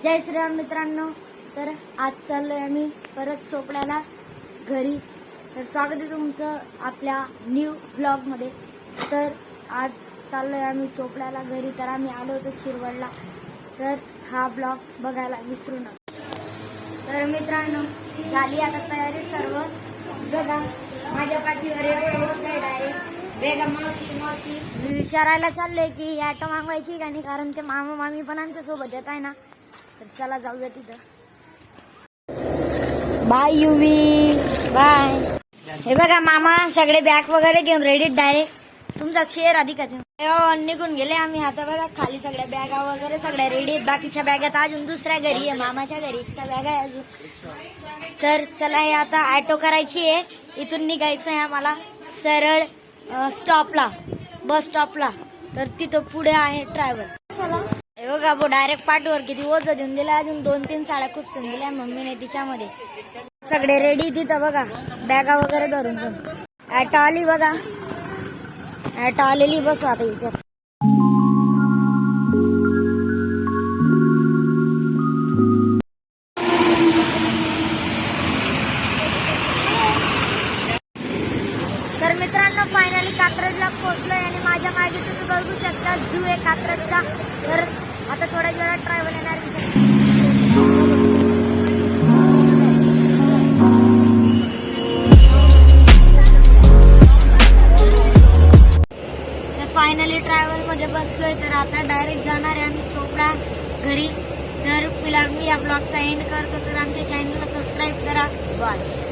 जय श्रीराम मित्रांनो. तर आज चाललोय आम्ही परत चोपड्याला घरी. तर स्वागत आहे तुमचं आपल्या न्यू ब्लॉग मध्ये. तर आज चाललोय आम्ही चोपड्याला घरी. तर आम्ही आलो होतो शिरवडला. तर हा ब्लॉग बघायला विसरू नका. तर मित्रांनो झाली आता तयारी सर्व. बघा माझ्या पाठीवर साईड आहे. वेगा मावशी मावशी विचारायला चालले की ऑटो मागवायची का नाही, कारण ते मामा मामी पण आमच्या सोबत येत आहे ना. तर चला जाऊया तिथं. बाय युवी बाय. हे बघा मामा सगळे बॅग वगैरे घेऊन रेडी डायरेक्ट. तुमचा शेअर अधिक निघून गेले आम्ही. आता बघा खाली सगळ्या बॅगा वगैरे सगळ्या रेडी. बाकीच्या बॅगात अजून दुसऱ्या घरी आहे, मामाच्या घरी त्या बॅग आहे अजून. तर चला हे आता ऑटो करायची आहे. इथून निघायचं आहे आम्हाला सरळ स्टॉपला, बस स्टॉपला. तर तिथं पुढे आहे ड्रायव्हर. हे बघा भाऊ डायरेक्ट पाठवर किती ओझ देऊन दिला. अजून 2-3 साड्या खूप सुन दिल्या मम्मीने तिच्यामध्ये. सगळे रेडी तिथं बघा बॅगा वगैरे धरून. ऑटो आली बघा, ऑटो आलेली. बसू आता हिच्यात. तर मित्रांनो फायनली कात्रजला पोहोचलोय आणि माझ्या मागे तुम्ही बघू शकता झू आहे कात्रजचा. तर आता थोड्या वेळात ट्रॅव्हल येणार. फायनली ट्रॅव्हल मध्ये बसलोय. तर आता डायरेक्ट जाणार आहे आम्ही चोपडा घरी. तर फिलहाल मी या ब्लॉगचा एंड करतो. तर आमच्या चॅनलला सबस्क्राईब करा. बाय.